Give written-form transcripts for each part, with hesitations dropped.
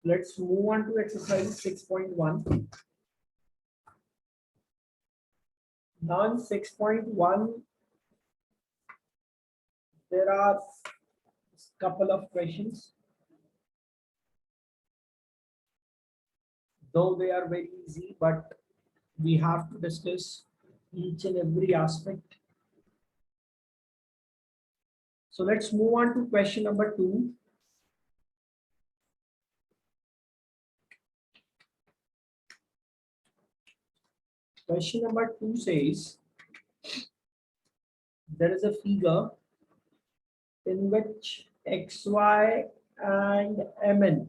Let's move on to exercise 6.1. Now in 6.1, there are a couple of questions. Though they are very easy, but we have to discuss each and every aspect. So let's move on to question number 2. Question number 2 says, there is a figure in which XY and MN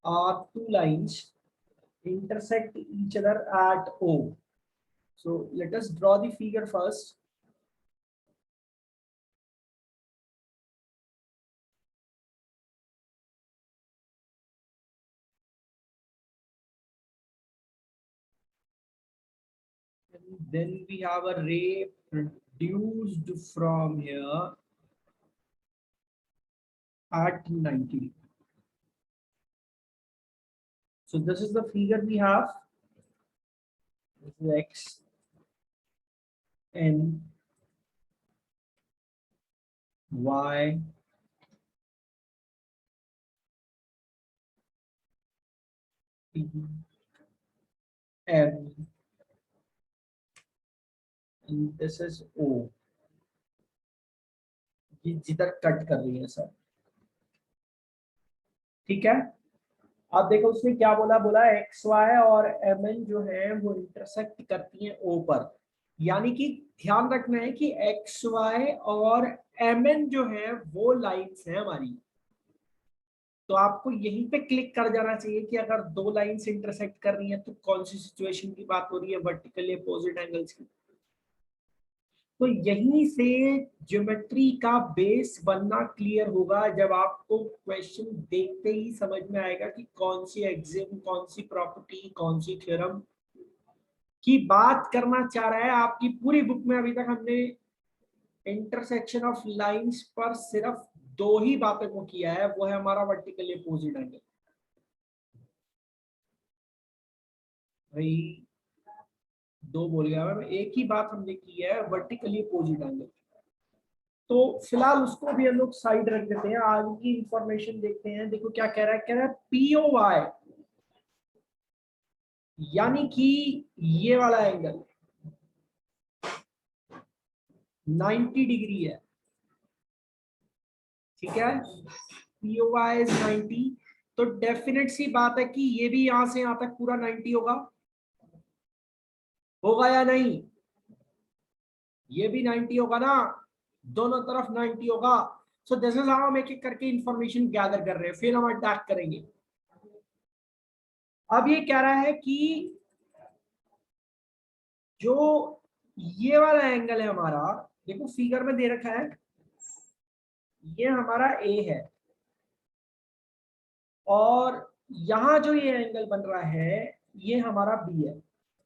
are two lines intersect each other at O. So let us draw the figure first. And then we have a ray produced from here at 90. So this is the figure we have. This is X and Y P M and this is O. ये जिधर cut कर रही है sir, ठीक है। अब देखो उसने क्या बोला, बोला एक्स वाई और एम एन जो है वो इंटरसेक्ट करती हैं ओ पर, यानी कि ध्यान रखना है कि एक्स वाई और एम एन जो है वो लाइंस हैं हमारी। तो आपको यहीं पे क्लिक कर जाना चाहिए कि अगर दो लाइंस इंटरसेक्ट कर रही हैं तो कौन सी सिचुएशन की बात हो रही है, वर्टिकली अपोजिट एंगल्स की। तो यहीं से ज्योमेट्री का बेस बनना क्लियर होगा, जब आपको क्वेश्चन देखते ही समझ में आएगा कि कौन सी एक्सिम, कौन सी प्रॉपर्टी, कौन सी थ्योरम की बात करना चाह रहा है। आपकी पूरी बुक में अभी तक हमने इंटरसेक्शन ऑफ लाइंस पर सिर्फ दो ही बातों को किया है, वो है हमारा वर्टिकली अपोजिट एंगल। भाई दो बोल गया मैं, एक ही बात हमने की है, वर्टिकली अपोजिट एंगल। तो फिलहाल उसको भी हम लोग साइड रख देते हैं, आगे की इंफॉर्मेशन देखते हैं। देखो क्या कह रहा है, कह रहा है POY यानी कि ये वाला एंगल 90 डिग्री है, ठीक है। POY इज 90, तो डेफिनेट सी बात है कि ये भी यहां से यहां तक पूरा 90 होगा, होगा या नहीं? ये भी 90 होगा ना, दोनों तरफ 90 होगा। सो दिस इज हाउ हम एक एक करके इंफॉर्मेशन गैदर कर रहे हैं, फिर हम अटैक करेंगे। अब ये कह रहा है कि जो ये वाला एंगल है हमारा, देखो फिगर में दे रखा है, ये हमारा A है और यहां जो ये एंगल बन रहा है ये हमारा B है,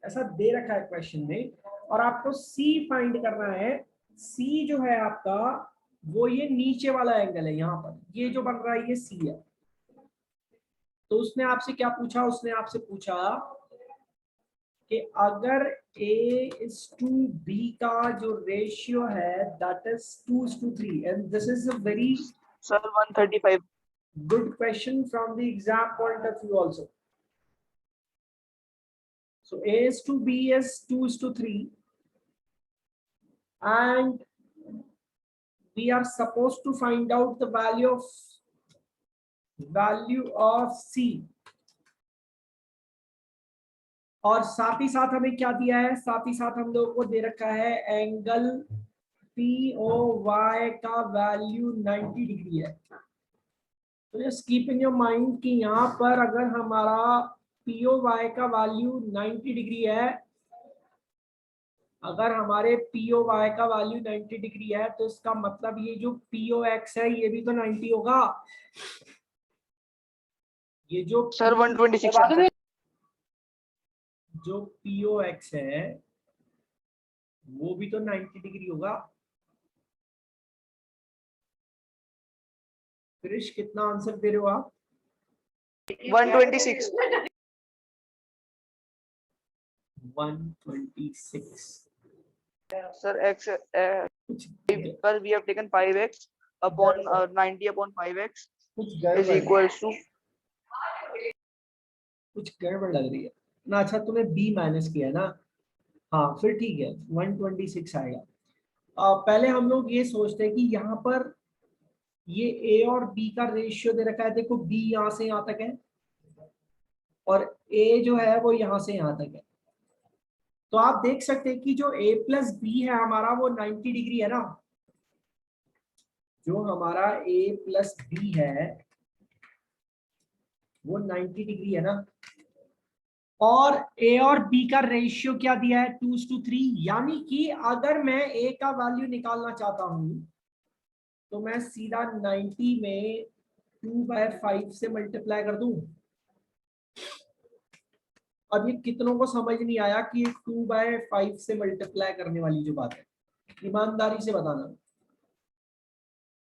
ऐसा दे रखा है क्वेश्चन में। और आपको C फाइंड करना है। C जो है आपका वो ये नीचे वाला एंगल है, यहाँ पर ये जो बन रहा है ये C है। तो उसने आपसे क्या पूछा, उसने आपसे पूछा कि अगर A is to B का जो रेशियो है that is 2:3, and this is a very Sir, 135. good question from the exam point of view also. So A is to B is 2:3, and we are supposed to find out the value of C। और साथ ही साथ हमें क्या दिया है, साथ ही साथ हम लोगों को दे रखा है एंगल POY का वैल्यू 90 डिग्री है। तो just keep in your mind कि यहाँ पर अगर हमारा POY का वैल्यू 90 डिग्री है, अगर हमारे POY का वैल्यू 90 डिग्री है तो इसका मतलब ये जो POX है ये भी तो 90 होगा। ये जो Sir, 126. जो POX है वो भी तो 90 डिग्री होगा। क्रिश कितना आंसर दे रहे हो आप? 126 126 sir x कुछ because we have taken 5x upon 90 upon 5x कुछ is गड़बड़ equals to कुछ गड़बड़ लग रही है ना। अच्छा तूने b माइनस किया है ना, हाँ फिर ठीक है 126 आएगा। पहले हम लोग ये सोचते हैं कि यहाँ पर ये a और b का रेशियो दे रखा है। देखो b यहाँ से यहाँ तक है और a जो है वो यहाँ से यहाँ तक है। तो आप देख सकते हैं कि जो a प्लस बी है हमारा वो 90 डिग्री है ना। जो हमारा a प्लस बी है वो 90 डिग्री है ना। और a और b का रेशियो क्या दिया है 2:3, यानी कि अगर मैं a का वैल्यू निकालना चाहता हूं तो मैं सीधा 90 में 2/5 से मल्टीप्लाई कर दूं। अब ये कितनों को समझ नहीं आया कि 2/5 से मल्टीप्लाई करने वाली जो बात है, ईमानदारी से बताना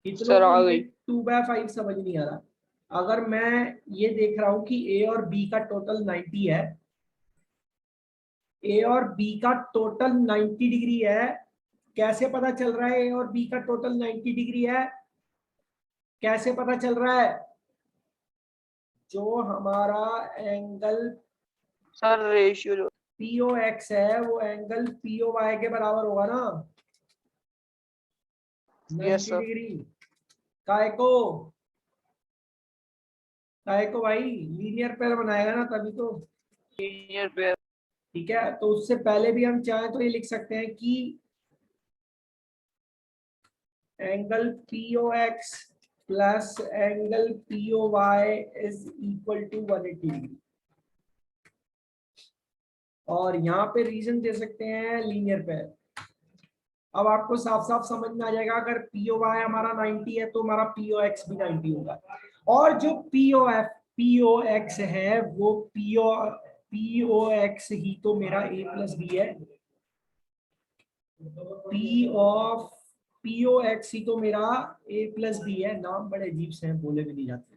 कितनों सर को आ ये गई 2/5 समझ नहीं आ रहा। अगर मैं ये देख रहा हूं कि a और b का टोटल 90 है, a और b का टोटल 90 डिग्री है। कैसे पता चल रहा है a और b का टोटल 90 डिग्री है? कैसे पता चल रहा है? जो हमारा एंगल सर रेशियो जो POX है वो एंगल POY के बराबर होगा ना, 90 यस सर डिग्री। काय को भाई लीनियर पेयर बनाएगा ना तभी तो। लीनियर पेयर ठीक है, तो उससे पहले भी हम चाहें तो ये लिख सकते हैं कि angle POX plus angle POY is equal to 180 degree. और यहाँ पे रीजन दे सकते हैं लीनियर पेयर। अब आपको साफ साफ समझ में आ जाएगा, अगर POY हमारा 90 है तो हमारा POX भी 90 होगा। और जो POX है वो POX ही तो मेरा a प्लस बी है। POX ही तो मेरा a प्लस बी है। नाम बड़े अजीब से हैं, बोले भी नहीं जाते।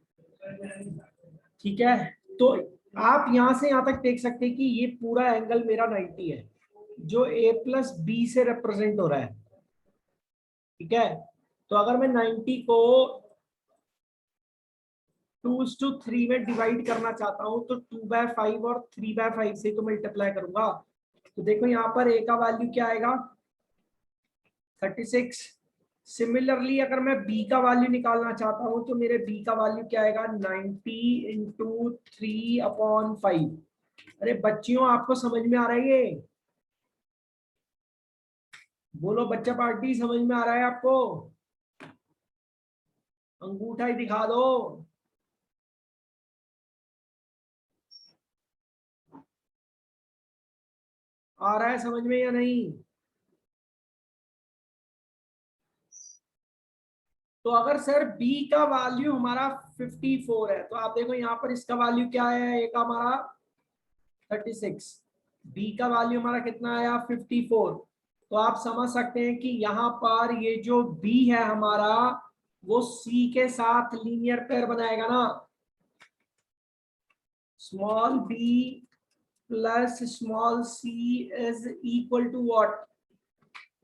ठीक है, तो आप यहां से यहां तक देख सकते हैं कि ये पूरा एंगल मेरा 90 है जो a प्लस बी से रिप्रेजेंट हो रहा है। ठीक है, तो अगर मैं 90 को 2:3 में डिवाइड करना चाहता हूं तो 2/5 और 3/5 से तो मल्टीप्लाई करूंगा। तो देखो यहाँ पर a का वैल्यू क्या आएगा 36। सिमिलरली अगर मैं b का वैल्यू निकालना चाहता हूं तो मेरे b का वैल्यू क्या आएगा 90 इंटू 3/5। अरे बच्चियों आपको समझ में आ रहा है ये? बोलो बच्चा पार्टी, समझ में आ रहा है आपको? अंगूठा ही दिखा दो। आ रहा है समझ में या नहीं? तो अगर सर b का वैल्यू हमारा 54 है तो आप देखो यहाँ पर इसका वैल्यू क्या है, a का हमारा 36, b का वैल्यू हमारा कितना आया 54। तो आप समझ सकते हैं कि यहाँ पर ये जो b है हमारा वो c के साथ लीनियर पेयर बनाएगा ना। Small b plus small c is equal to what,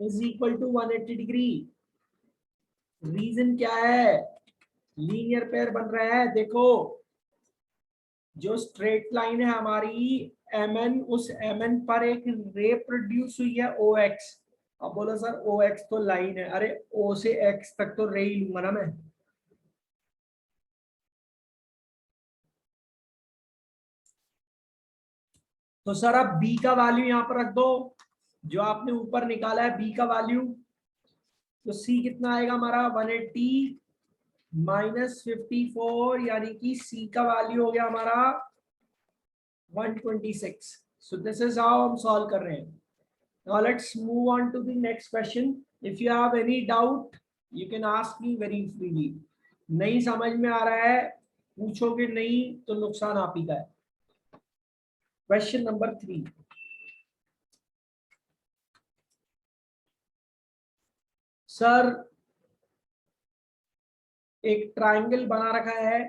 is equal to 180 degree. Reason क्या है? लीनियर पेयर बन रहा है। देखो जो स्ट्रेट लाइन है हमारी mn, उस mn पर एक रे प्रोड्यूस हुई है OX। अब बोलो सर OX तो लाइन है, अरे O से X तक तो रे ही लूंगा ना मैं। तो सर अब b का वैल्यू यहाँ पर रख दो जो आपने ऊपर निकाला है b का वैल्यू। तो c कितना आएगा हमारा 180 माइनस 54, यानी कि c का वैल्यू हो गया हमारा 126। So this is how हम solve कर रहे हैं। Now let's move on to the next question. If you have any doubt, you can ask me very freely. नहीं समझ में आ रहा है पूछोगे नहीं तो नुकसान आप ही का है। Question number 3। सर एक ट्राइंगल बना रखा है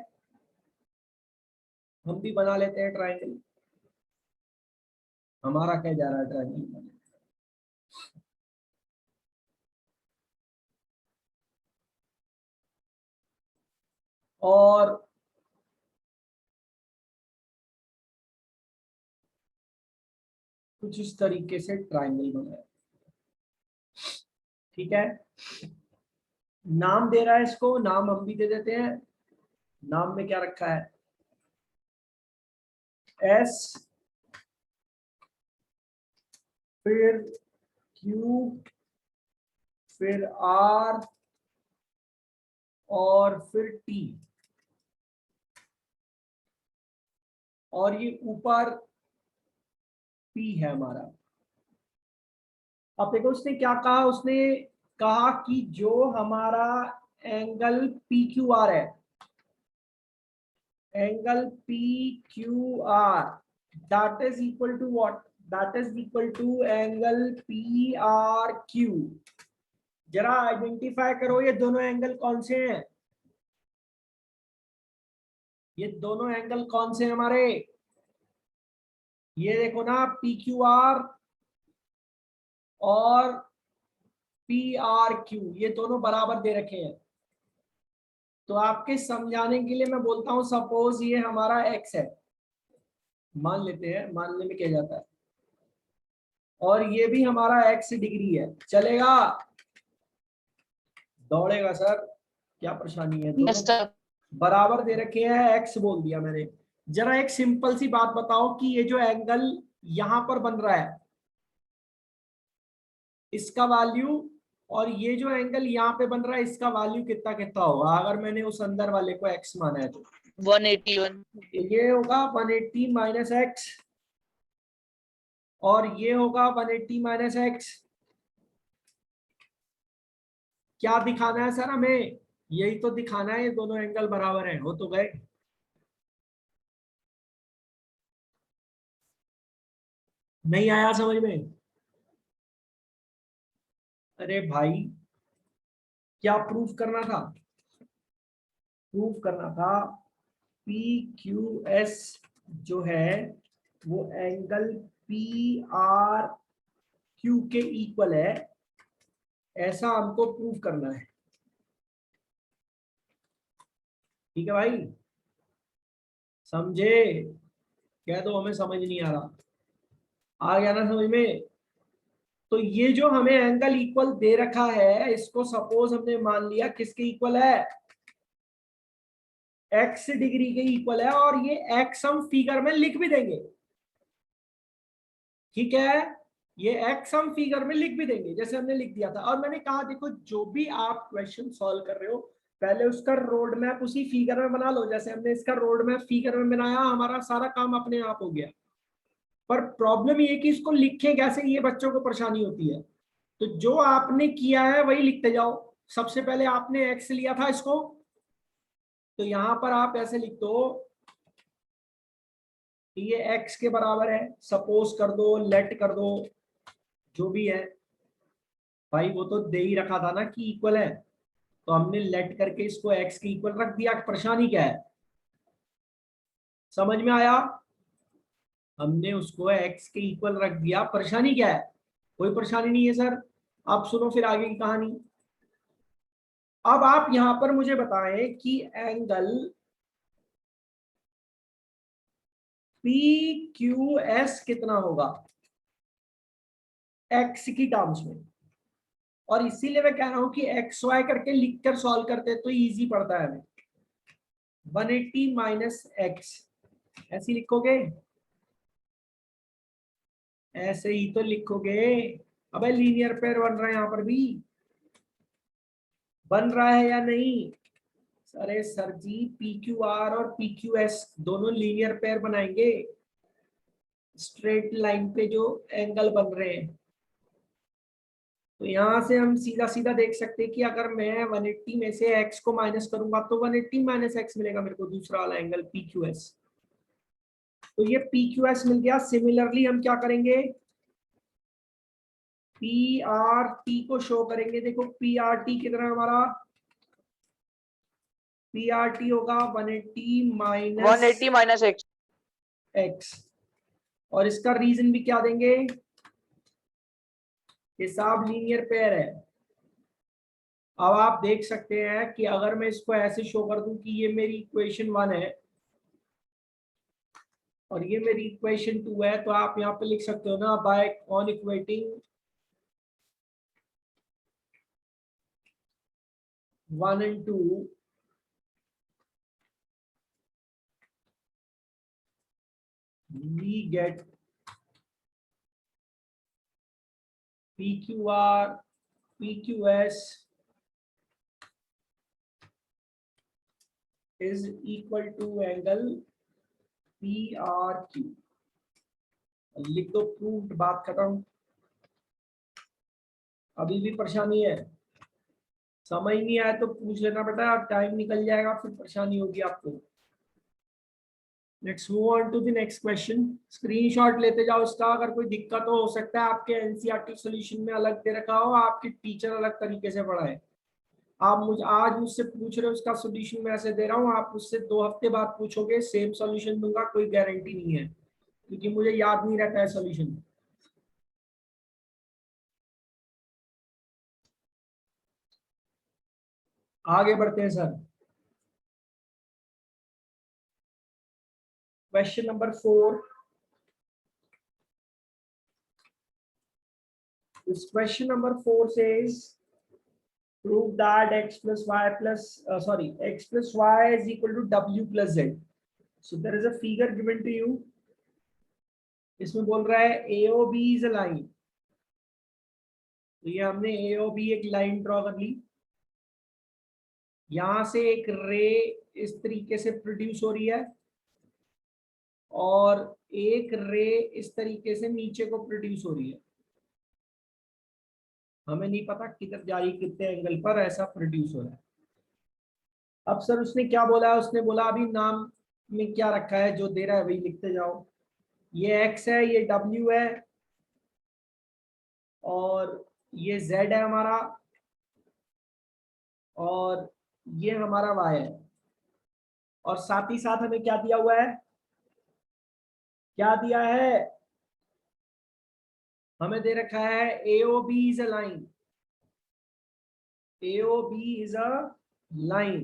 हम भी बना लेते हैं ट्राइंगल। हमारा क्या जा रहा है ट्राइंगल। और कुछ इस तरीके से ट्राइंगल बनाए। ठीक है, नाम दे रहा है इसको, नाम हम भी दे देते हैं। नाम में क्या रखा है, एस, फिर क्यू, फिर आर, और फिर टी, और ये ऊपर पी है हमारा। अब देखो उसने क्या कहा, उसने कहा कि जो हमारा एंगल पी क्यू आर है, angle P Q R, that is equal to what, that is equal to angle P R Q. जरा आइडेंटिफाई करो ये दोनों एंगल कौन से हैं, ये दोनों एंगल कौन से हैं हमारे। ये देखो ना, पी क्यू आर और पी आर क्यू, ये दोनों बराबर दे रखे हैं। तो आपके समझाने के लिए मैं बोलता हूं, सपोज ये हमारा एक्स है, मान लेते हैं, मानने में क्या जाता है, और ये भी हमारा एक्स डिग्री है, चलेगा, दौड़ेगा सर, क्या परेशानी है, दोनों बराबर दे रखे हैं, एक्स बोल दिया मैंने। जरा एक सिंपल सी बात बताओ कि ये जो एंगल यहां पर बन रहा है, इसका वैल्यू, और ये जो एंगल यहाँ पे बन रहा है, इसका वैल्यू कितना कितना होगा अगर मैंने उस अंदर वाले को x माना है तो 181। ये होगा 180 माइनस एक्स, और ये होगा 180 माइनस एक्स। क्या दिखाना है सर हमें, यही तो दिखाना है, ये दोनों एंगल बराबर हैं, हो तो गए। नहीं आया समझ में, अरे भाई क्या प्रूफ करना था, प्रूफ करना था पी क्यू एस जो है वो एंगल पी आर क्यू के इक्वल है, ऐसा हमको प्रूफ करना है। ठीक है भाई, समझे, क्या तो हमें समझ नहीं आ रहा, आ गया ना समझ में। तो ये जो हमें एंगल इक्वल दे रखा है, इसको सपोज हमने मान लिया किसके इक्वल है, एक्स डिग्री के इक्वल है, और ये एक्स हम फिगर में लिख भी देंगे। ठीक है, ये एक्स हम फिगर में लिख भी देंगे जैसे हमने लिख दिया था। और मैंने कहा देखो, जो भी आप क्वेश्चन सॉल्व कर रहे हो, पहले उसका रोड मैप उसी फिगर में बना लो, जैसे हमने इसका रोड मैप फिगर में बनाया, हमारा सारा काम अपने आप हो गया। पर प्रॉब्लम ये कि इसको लिखें कैसे, ये बच्चों को परेशानी होती है। तो जो आपने किया है वही लिखते जाओ। सबसे पहले आपने एक्स लिया था इसको, तो यहां पर आप ऐसे लिख दो कि ये एक्स के बराबर है, सपोज कर दो, लेट कर दो, जो भी है भाई, वो तो दे ही रखा था ना कि इक्वल है, तो हमने लेट करके इसको एक्स के इक्वल रख दिया। परेशानी क्या है, समझ में आया, हमने उसको एक्स के इक्वल रख दिया, परेशानी क्या है, कोई परेशानी नहीं है सर। आप सुनो फिर आगे की कहानी। अब आप यहां पर मुझे बताएं कि एंगल पी क्यू एस कितना होगा एक्स की टर्म्स में। और इसीलिए मैं कह रहा हूं कि एक्स वाई करके लिखकर सॉल्व करते तो इजी पड़ता है हमें। 180 माइनस एक्स, ऐसे लिखोगे, ऐसे ही तो लिखोगे। अबे लीनियर पेयर बन रहा है यहाँ पर भी, बन रहा है या नहीं। अरे sir ji, P Q are और पी क्यू एस दोनों लीनियर पेयर बनाएंगे, स्ट्रेट लाइन पे जो एंगल बन रहे हैं। तो यहाँ से हम सीधा सीधा देख सकते हैं कि अगर मैं 180 में से x को माइनस करूंगा तो 180 माइनस एक्स मिलेगा मेरे को, दूसरा वाला एंगल पी क्यू एस। तो ये पी क्यू एस मिल गया। सिमिलरली हम क्या करेंगे, पी आर टी को शो करेंगे। देखो पी आर टी कितना हमारा, पी आर टी होगा 180 माइनस एक्स x, और इसका रीजन भी क्या देंगे, हिसाब लीनियर पेयर है। अब आप देख सकते हैं कि अगर मैं इसको ऐसे शो कर दूं कि ये मेरी इक्वेशन 1 है और ये मेरी इक्वेशन 2 है, तो आप यहाँ पे लिख सकते हो ना, bye on equating 1 and 2 we get PQR PQS is equal to angle PRQ। लिख दो प्रूव्ड, बात खत्म। अभी भी परेशानी है, समझ नहीं आया तो पूछ लेना बेटा, टाइम निकल जाएगा फिर परेशानी होगी आपको। Let's move on to the next question. Screenshot लेते जाओ इसका, अगर कोई दिक्कत हो सकता है आपके एनसीईआरटी सॉल्यूशन में अलग दे रखा हो, आपके टीचर अलग तरीके से पढ़ाए। आप आज मुझसे पूछ रहे हो, उसका सॉल्यूशन मैं ऐसे दे रहा हूँ, आप उससे 2 हफ्ते बाद पूछोगे सेम सॉल्यूशन दूंगा, कोई गारंटी नहीं है, क्योंकि मुझे याद नहीं रहता है सॉल्यूशन। आगे बढ़ते हैं sir. Question number 4। This question number 4 says prove that x plus y plus x plus y is equal to w plus z. So there is a figure given to you. इसमें बोल रहा है AOB is a line। तो ये हमने AOB एक line draw कर ली, यहां से एक रे इस तरीके से प्रोड्यूस हो रही है और एक रे इस तरीके से नीचे को प्रोड्यूस हो रही है। हमें नहीं पता किधर जा रही, कितने एंगल पर ऐसा प्रोड्यूस हो रहा है। अब सर उसने क्या बोला है, उसने बोला अभी नाम में क्या रखा है, जो दे रहा है वही लिखते जाओ। ये x है, ये w है और ये z है हमारा, और ये हमारा y है, और साथ ही साथ हमें क्या दिया हुआ है, क्या दिया है, हमें दे रखा है AOB is a line. AOB is a line,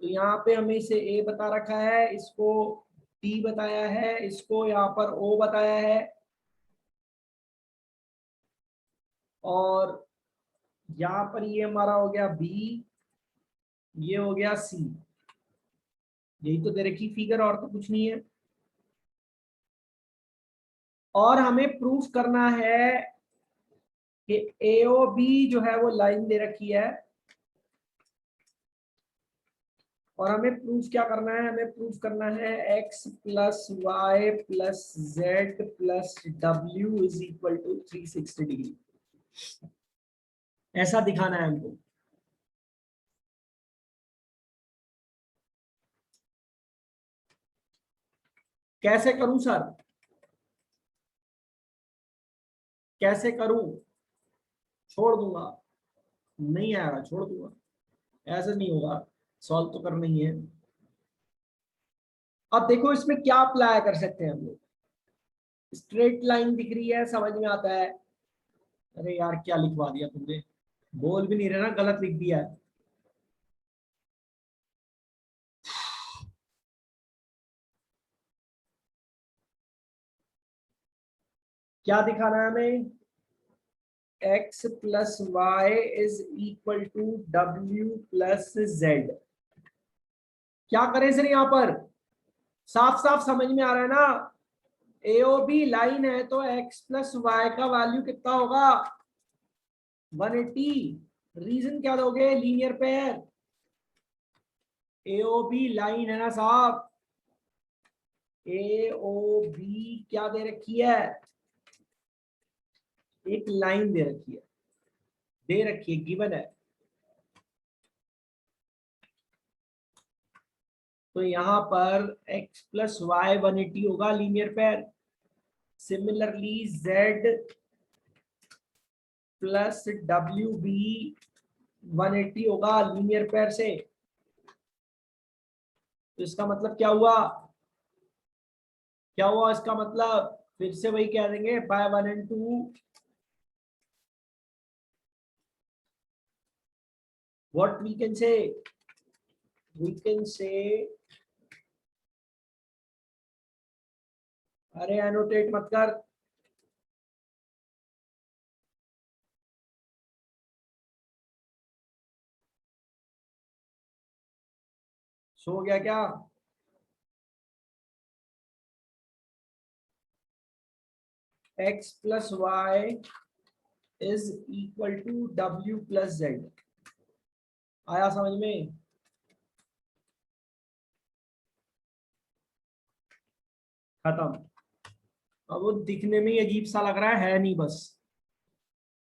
तो यहाँ पे हमें इसे A बता रखा है, इसको D बताया है, इसको यहाँ पर O बताया है, और यहाँ पर ये हमारा हो गया B, ये हो गया C। यही तो दे रखी फिगर, और तो कुछ नहीं है। और हमें प्रूफ करना है कि AOB जो है वो लाइन दे रखी है, और हमें प्रूफ क्या करना है, हमें प्रूफ करना है x plus y plus z plus डब्ल्यू इज इक्वल टू 360 डिग्री। ऐसा दिखाना है हमको। कैसे करूं सर, कैसे करूं, छोड़ दूंगा, नहीं आएगा छोड़ दूंगा, ऐसा नहीं होगा, सॉल्व तो करना ही है। अब देखो इसमें क्या अप्लाई कर सकते हैं हम लोग। स्ट्रेट लाइन दिख रही है, समझ में आता है। अरे यार क्या लिखवा दिया तुमने, बोल भी नहीं रहे ना, गलत लिख दिया है। क्या दिखाना है हमें, x plus y is equal to डब्ल्यू प्लस जेड। क्या करें सर, यहाँ पर साफ साफ समझ में आ रहा है ना, AOB लाइन है तो x प्लस वाई का वैल्यू कितना होगा, 180। रीजन क्या दोगे, लीनियर पेयर। AOB लाइन है ना साहब, AOB क्या दे रखी है, एक लाइन दे रखी है, दे रखी है, गिवन है। तो यहाँ पर x प्लस वाई 180 होगा linear pair. Similarly z plus W भी 180 होगा लीनियर पेयर से। तो इसका मतलब क्या हुआ, क्या हुआ इसका मतलब? फिर से वही कह देंगे bye 1 and 2 what we can say, we can say, अरे एनोटेट मत कर, सो गया क्या? x plus y is equal to w plus z। आया समझ में? खत्म। अब वो दिखने में ही अजीब सा लग रहा है नहीं बस।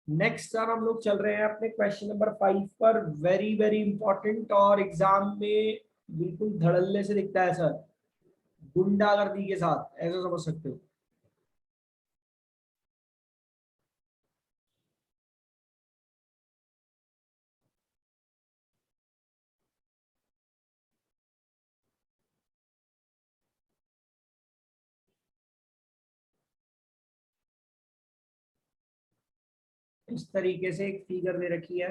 नेक्स्ट सर हम लोग चल रहे हैं अपने क्वेश्चन नंबर 5 पर। वेरी वेरी इंपॉर्टेंट और एग्जाम में बिल्कुल धड़ल्ले से दिखता है सर, गुंडागर्दी के साथ, ऐसा समझ सकते हो। इस तरीके से एक फिगर दे रखी है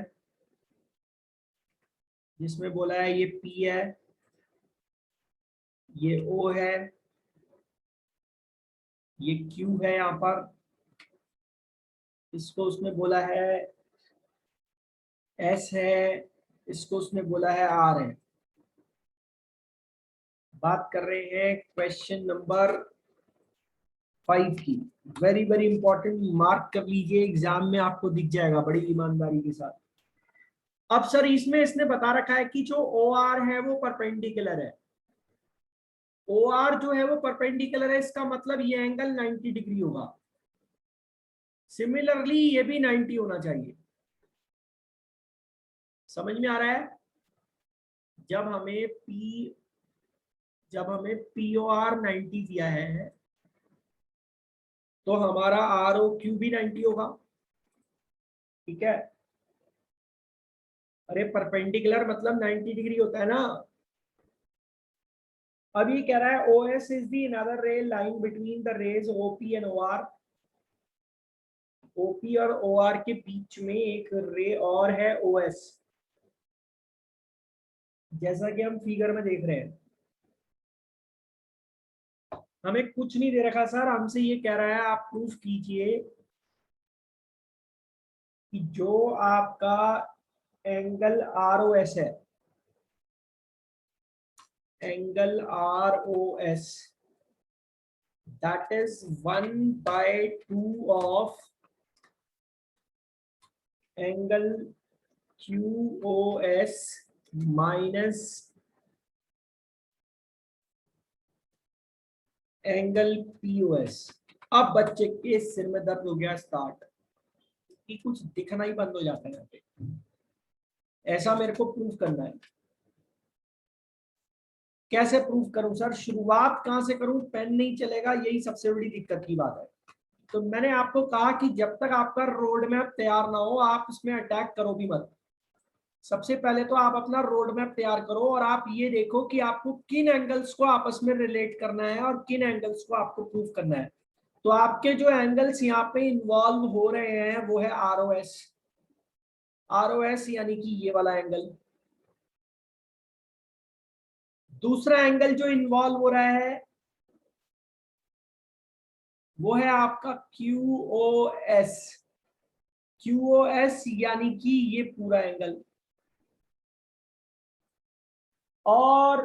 जिसमें बोला है ये P है, ये O है, ये Q है, यहाँ पर इसको उसने बोला है S है, इसको उसने बोला है R है। बात कर रहे हैं क्वेश्चन नंबर 5 की। वेरी वेरी इंपॉर्टेंट, मार्क कर लीजिए, एग्जाम में आपको दिख जाएगा बड़ी ईमानदारी के साथ। अब सर इसमें इसने बता रखा है कि जो OR है वो परपेंडिकुलर है। OR जो है वो परपेंडिकुलर है, इसका मतलब ये एंगल 90 डिग्री होगा। सिमिलरली ये भी 90 होना चाहिए। समझ में आ रहा है? जब हमें POR 90 दिया है तो हमारा ROQ भी 90 होगा। ठीक है, अरे परपेंडिकुलर मतलब 90 डिग्री होता है ना। अब ये कह रहा है OS is the another ray line between the rays OP and OR। OP और OR के बीच में एक रे और है OS, जैसा कि हम फिगर में देख रहे हैं। हमें कुछ नहीं दे रखा सर, हमसे ये कह रहा है आप प्रूफ कीजिए कि जो आपका एंगल ROS है, angle ROS that is 1/2 of angle QOS minus angle POS। अब बच्चे के सिर में दर्द हो गया स्टार्ट कि कुछ दिखना ही बंद हो जाता है यहाँ पे। ऐसा मेरे को प्रूफ करना है। कैसे प्रूफ करूं सर? शुरुआत कहां से करूं? पेन नहीं चलेगा, यही सबसे बड़ी दिक्कत की बात है। तो मैंने आपको कहा कि जब तक आपका रोड मैप तैयार ना हो आप इसमें अटैक करो भी मत। सबसे पहले तो आप अपना रोड मैप तैयार करो और आप ये देखो कि आपको किन एंगल्स को आपस में रिलेट करना है और किन एंगल्स को आपको प्रूफ करना है। तो आपके जो एंगल्स यहाँ पे इन्वॉल्व हो रहे हैं वो है ROS। ROS यानी कि ये वाला एंगल। दूसरा एंगल जो इन्वॉल्व हो रहा है वो है आपका QOS। QOS यानी कि ये पूरा एंगल। और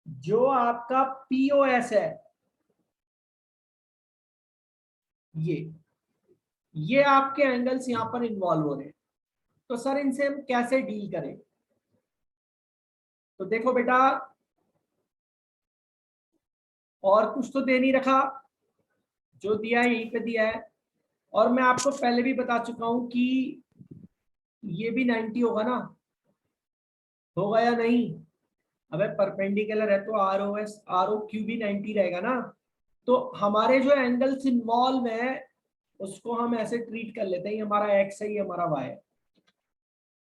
जो आपका POS है ये आपके एंगल्स यहां पर इन्वॉल्व हो रहे हैं। तो सर इनसे हम कैसे डील करें? तो देखो बेटा, और कुछ तो दे नहीं रखा, जो दिया है यहीं पे दिया है। और मैं आपको पहले भी बता चुका हूं कि ये भी 90 होगा ना, होगा या नहीं? अबे परपेंडिकुलर है तो ROQ भी 90 रहेगा ना। तो हमारे जो एंगल्स इन्वॉल्व है उसको हम ऐसे ट्रीट कर लेते हैं, ये हमारा X है, ये हमारा Y है।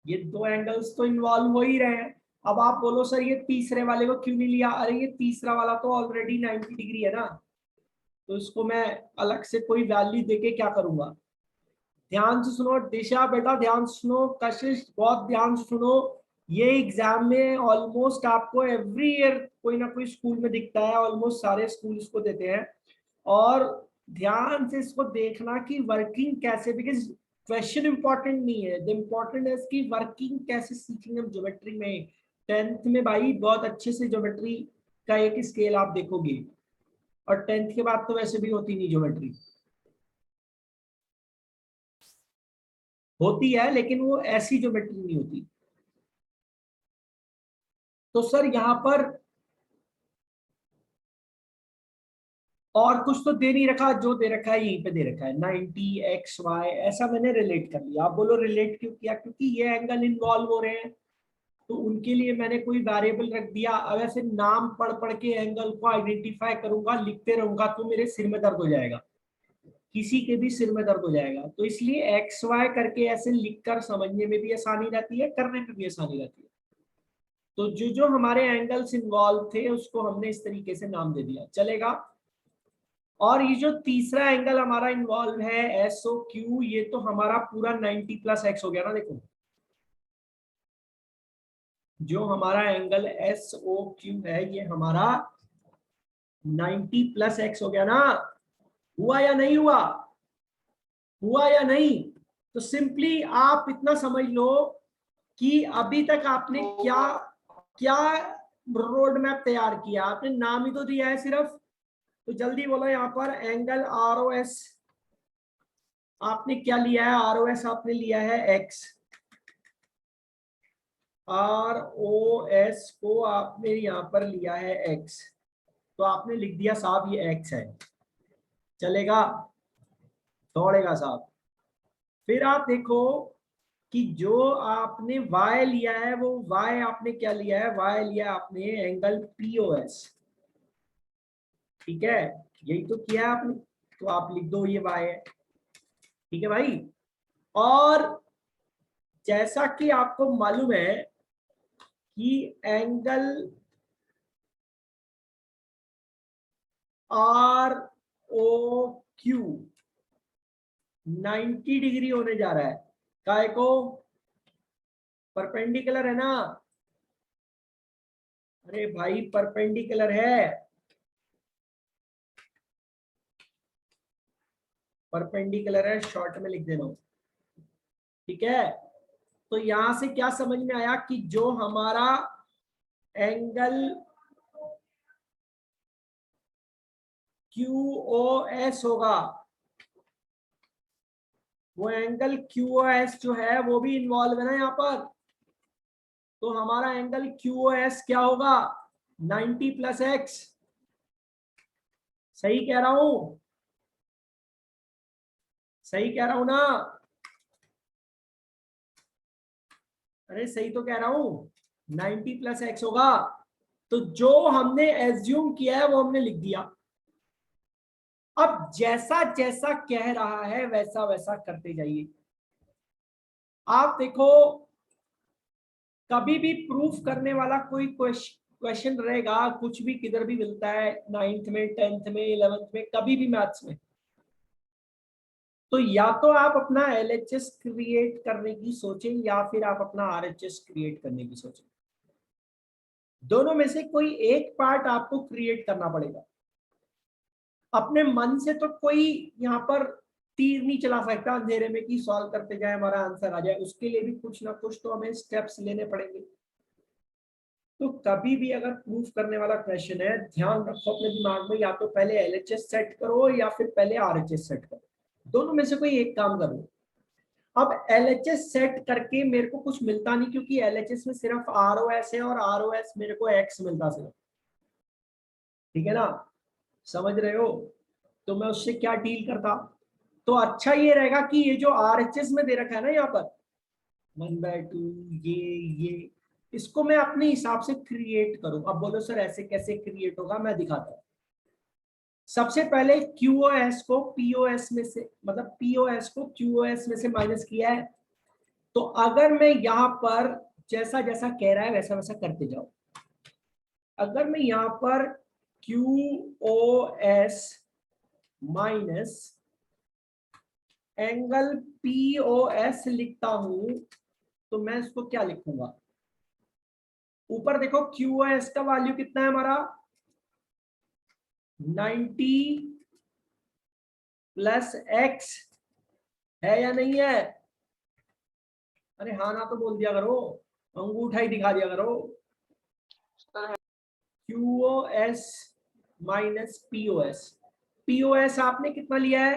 ये दो एंगल्स तो इन्वॉल्व हो ही रहे हैं। अब आप बोलो सर ये तीसरे वाले को क्यों नहीं लिया, अरे ये तीसरा वाला तो ऑलरेडी 90 डिग्री है ना, तो इसको मैं अलग से कोई वैल्यू देके क्या करूंगा। ध्यान से सुनो दिशा बेटा, ध्यान से सुनो कशिश, बहुत ध्यान से सुनो। ये एग्जाम में ऑलमोस्ट आपको एवरी ईयर कोई ना कोई स्कूल में दिखता है, ऑलमोस्ट सारे स्कूल इसको देते हैं। और ध्यान से इसको देखना कि वर्किंग कैसे, बिकॉज क्वेश्चन इंपॉर्टेंट नहीं है, द इम्पोर्टेंट है इसकी वर्किंग कैसे सीखेंगे हम ज्योमेट्री में। 10th में भाई बहुत अच्छे से ज्योमेट्री का एक स्केल आप देखोगे, और 10th के बाद तो वैसे भी होती नहीं ज्योमेट्री, होती है लेकिन वो ऐसी ज्योमेट्री नहीं होती। तो सर यहाँ पर और कुछ तो दे नहीं रखा, जो दे रखा है यहीं पे दे रखा है 90 XY, ऐसा मैंने रिलेट कर लिया। आप बोलो रिलेट क्यों किया, क्योंकि ये एंगल इन्वॉल्व हो रहे हैं तो उनके लिए मैंने कोई वेरिएबल रख दिया। अब ऐसे नाम पढ़ पढ़ के एंगल को आइडेंटिफाई करूंगा, लिखते रहूंगा तो मेरे सिर में दर्द हो जाएगा, किसी के भी सिर में दर्द हो जाएगा। तो इसलिए XY करके ऐसे लिखकर समझने में भी आसानी रहती है, करने में भी आसानी रहती है। तो जो जो हमारे एंगल्स इन्वॉल्व थे उसको हमने इस तरीके से नाम दे दिया, चलेगा। और ये जो तीसरा एंगल हमारा इन्वॉल्व है SOQ, ये तो हमारा पूरा 90 + X हो गया ना। देखो जो हमारा एंगल SOQ है ये हमारा 90 + X हो गया ना। हुआ या नहीं हुआ, हुआ या नहीं। तो सिंपली आप इतना समझ लो कि अभी तक आपने क्या क्या रोड मैप तैयार किया, आपने नाम ही तो दिया है सिर्फ। तो जल्दी बोलो यहाँ पर एंगल ROS आपने क्या लिया है, ROS आपने लिया है X, ROS को आपने यहाँ पर लिया है X, तो आपने लिख दिया साहब ये X है, चलेगा, दौड़ेगा साहब। फिर आप देखो कि जो आपने Y लिया है वो Y आपने क्या लिया है, Y लिया आपने एंगल POS, ठीक है, यही तो किया है आपने, तो आप लिख दो ये Y है, ठीक है भाई। और जैसा कि आपको मालूम है कि एंगल ROQ 90 डिग्री होने जा रहा है, काय को परपेंडिकुलर है ना, अरे भाई परपेंडिकुलर है, परपेंडिकुलर है, शॉर्ट में लिख देना, ठीक है। तो यहां से क्या समझ में आया कि जो हमारा एंगल QOS होगा, वो एंगल QOS जो है वो भी इन्वॉल्व है ना यहाँ पर। तो हमारा एंगल QOS क्या होगा, 90 + X, सही कह रहा हूं, सही कह रहा हूं ना, अरे सही तो कह रहा हूं, 90 + X होगा। तो जो हमने एज्यूम किया है वो हमने लिख दिया। अब जैसा जैसा कह रहा है वैसा वैसा करते जाइए। आप देखो कभी भी प्रूफ करने वाला कोई क्वेश्चन रहेगा, कुछ भी किधर भी मिलता है, 9th में 10th में 11th में कभी भी मैथ्स में, तो या तो आप अपना LHS क्रिएट करने की सोचें या फिर आप अपना RHS क्रिएट करने की सोचें, दोनों में से कोई एक पार्ट आपको क्रिएट करना पड़ेगा। अपने मन से तो कोई यहाँ पर तीर नहीं चला सकता अंधेरे में कि सॉल्व करते जाए हमारा आंसर आ जाए, उसके लिए भी कुछ ना कुछ तो हमें स्टेप्स लेने पड़ेंगे। तो कभी भी अगर प्रूफ करने वाला क्वेश्चन है, ध्यान रखो अपने दिमाग में, या तो पहले LHS सेट करो या फिर पहले RHS सेट करो, दोनों में से कोई एक काम करो। अब LHS सेट करके मेरे को कुछ मिलता नहीं, क्योंकि LHS में सिर्फ ROS है और ROS मेरे को X मिलता सिर्फ, ठीक है ना, समझ रहे हो। तो मैं उससे क्या डील करता, तो अच्छा ये रहेगा कि ये जो RHS में दे रखा है ना यहाँ पर 1/2, ये इसको मैं अपने हिसाब से क्रिएट करूं। अब बोलो सर ऐसे कैसे क्रिएट होगा, मैं दिखाता हूं। सबसे पहले QOS को POS में से, मतलब POS को QOS में से माइनस किया है। तो अगर मैं यहाँ पर जैसा जैसा कह रहा है वैसा वैसा करते जाओ। अगर मैं यहाँ पर QoS माइनस एंगल POS लिखता हूं तो मैं इसको क्या लिखूंगा? ऊपर देखो QoS का वैल्यू कितना है हमारा 90 प्लस x है या नहीं है? अरे हाँ ना तो बोल दिया करो, अंगूठा ही दिखा दिया करो। QoS माइनस POS आपने कितना लिया है?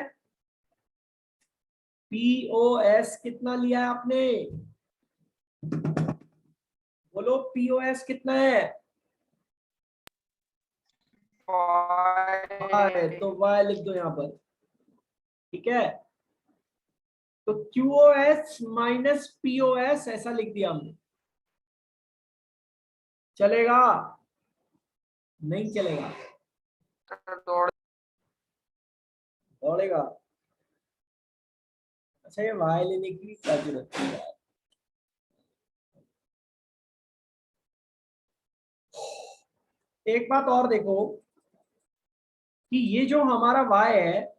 POS कितना लिया है आपने? बोलो POS कितना है? तो y लिख दो यहाँ पर, ठीक है। तो QoS माइनस POS ऐसा लिख दिया हमने। चलेगा? नहीं चलेगा, दौड़ेगा। अच्छा ये y लेने की क्या जरूरत है यार? एक बात और देखो कि ये जो हमारा y है,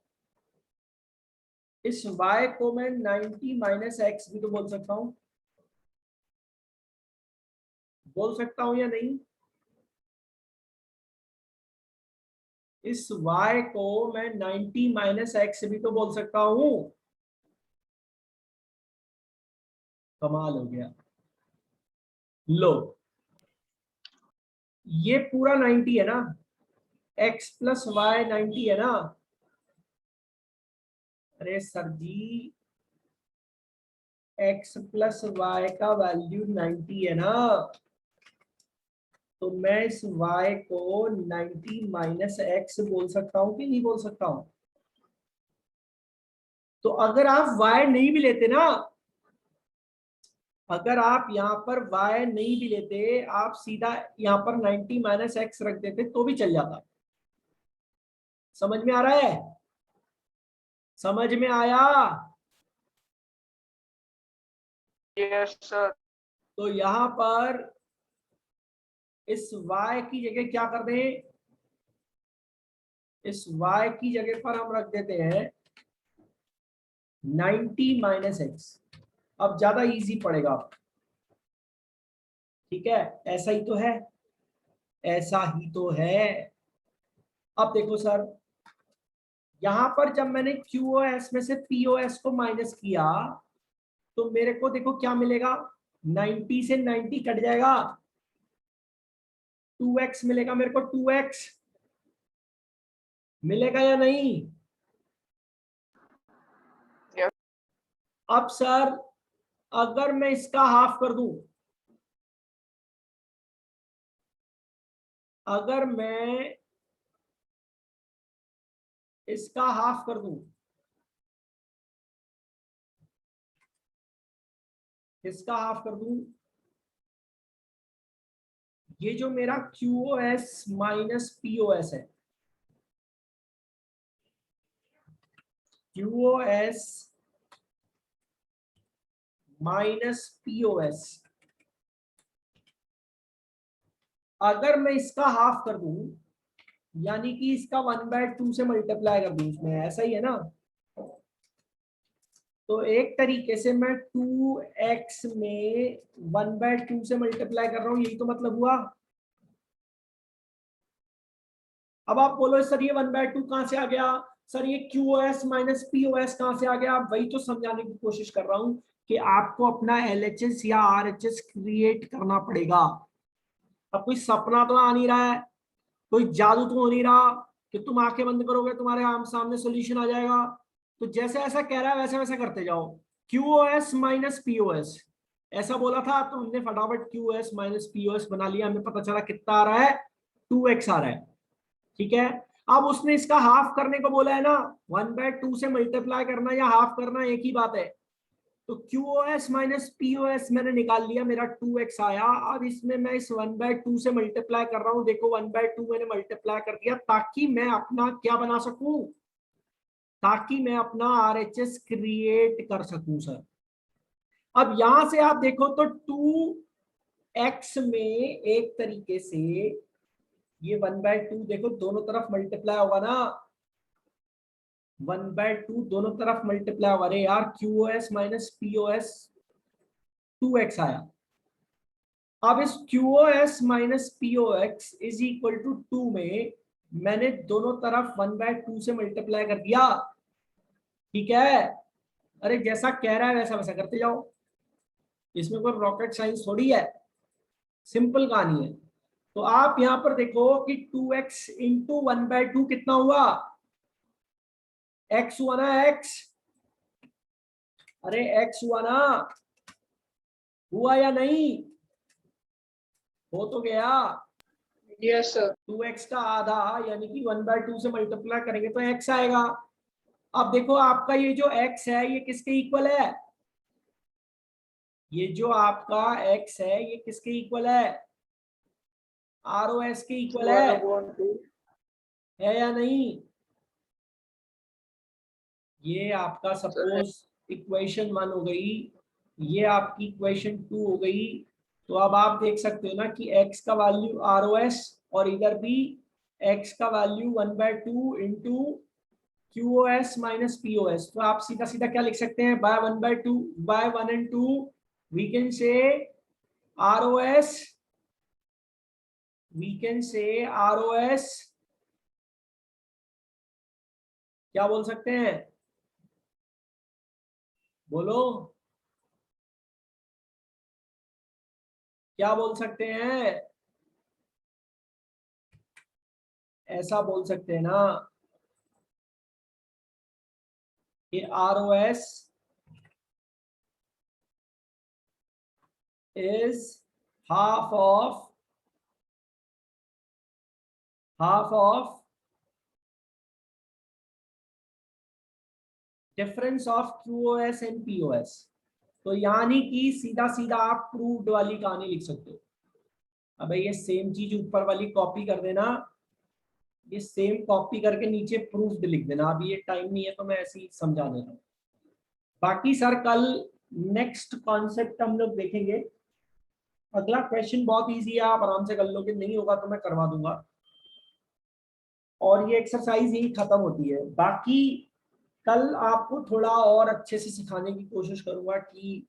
इस y को मैं 90 माइनस एक्स भी तो बोल सकता हूं। बोल सकता हूं या नहीं? इस y को मैं 90 माइनस एक्स भी तो बोल सकता हूं। कमाल हो गया। लो, ये पूरा 90 है ना, x प्लस वाई 90 है ना। अरे सर जी, x प्लस वाई का वैल्यू 90 है ना, तो मैं इस y को 90 माइनस एक्स बोल सकता हूं कि नहीं बोल सकता हूं? तो अगर आप y नहीं भी लेते ना, अगर आप यहाँ पर y नहीं भी लेते, आप सीधा यहाँ पर 90 माइनस एक्स रख देते तो भी चल जाता। समझ में आ रहा है? समझ में आया? Yes sir. तो यहाँ पर इस y की जगह क्या कर दें? इस y की जगह पर हम रख देते हैं 90 माइनस एक्स। अब ज्यादा इजी पड़ेगा, ठीक है? ऐसा ही तो है, ऐसा ही तो है। अब देखो सर, यहां पर जब मैंने QoS में से POS को माइनस किया तो मेरे को देखो क्या मिलेगा, 90 से 90 कट जाएगा, 2x मिलेगा मेरे को। 2x मिलेगा या नहीं? यस। अब सर अगर मैं इसका हाफ कर दूं, अगर मैं इसका हाफ कर दूं, इसका हाफ कर दूं, ये जो मेरा QoS माइनस POS है, QoS माइनस POS, अगर मैं इसका हाफ कर दूं, यानी कि इसका 1/2 से मल्टीप्लाई कर दूं इसमें, ऐसा ही है ना। तो एक तरीके से मैं 2x में 1/2 से मल्टीप्लाई कर रहा हूं, यही तो मतलब हुआ। अब आप बोलो सर ये 1/2 कहां से आ गया? सर ये QoS माइनस POS कहां से आ गया? वही तो समझाने की कोशिश कर रहा हूं कि आपको अपना LHS या RHS क्रिएट करना पड़ेगा। अब कोई सपना तो आ नहीं रहा है, कोई जादू तो हो नहीं रहा कि तुम आंखें बंद करोगे तुम्हारे आम सामने सोल्यूशन आ जाएगा। तो जैसे ऐसा कह रहा है वैसे वैसे करते जाओ। QoS माइनस POS ऐसा बोला था तो हमने फटाफट QoS माइनस POS बना लिया, हमें पता चला कितना आ रहा है, 2x आ रहा है, ठीक है। अब उसने इसका हाफ करने को बोला है ना, 1/2 से मल्टीप्लाई करना या हाफ करना एक ही बात है। तो QoS माइनस POS मैंने निकाल लिया, मेरा 2x आया। अब इसमें मैं इस 1/2 से मल्टीप्लाई कर रहा हूं, देखो 1/2 मैंने मल्टीप्लाई कर दिया ताकि मैं अपना क्या बना सकूं, ताकि मैं अपना RHS क्रिएट कर सकूं सर। अब यहां से आप देखो तो 2 x में एक तरीके से ये 1/2 देखो दोनों तरफ मल्टीप्लाई होगा ना, 1/2 दोनों तरफ मल्टीप्लाई होगा। अरे यार QoS माइनस PoS 2x आया। अब इस QoS minus PoX is equal to 2 में मैंने दोनों तरफ 1/2 से मल्टीप्लाई कर दिया, ठीक है। अरे जैसा कह रहा है वैसा वैसा करते जाओ, इसमें कोई रॉकेट साइंस थोड़ी है, सिंपल कहानी है। तो आप यहां पर देखो कि 2x इंटू 1/2 कितना हुआ, x हुआ ना x, अरे x हुआ ना, हुआ या नहीं, हो तो गया। Yes sir. 2x का आधा यानी कि 1/2 से मल्टीप्लाई करेंगे तो x आएगा। अब देखो आपका ये जो x है ये किसके इक्वल है, ये जो आपका x है ये किसके इक्वल है, ROS के इक्वल है या नहीं। ये आपका सपोज इक्वेशन 1 हो गई, ये आपकी इक्वेशन 2 हो गई। तो अब आप देख सकते हो ना कि x का वैल्यू ROS और इधर भी x का value 1/2 into QoS minus PoS। तो आप सीधा सीधा क्या लिख सकते हैं, by 1/2 by 1 and 2 we can say ROS, we can say ROS क्या बोल सकते हैं, बोलो क्या बोल सकते हैं, ऐसा बोल सकते हैं ना कि ROS is half of difference of QoS and PoS। तो यानी कि सीधा सीधा आप प्रूव्ड वाली कहानी लिख सकते हो। अब ये सेम चीज ऊपर वाली कॉपी कर देना, ये सेम कॉपी करके नीचे प्रूफ्ड लिख देना। अभी ये टाइम नहीं है तो मैं ऐसे ही समझा दे रहा हूँ। बाकी सर कल नेक्स्ट कॉन्सेप्ट हम लोग देखेंगे। अगला क्वेश्चन बहुत इजी है, आप आराम से कर लोगे, नहीं होगा तो मैं करवा दूंगा। और ये एक्सरसाइज यही खत्म होती है। बाकी कल आपको थोड़ा और अच्छे से सिखाने की कोशिश करूंगा कि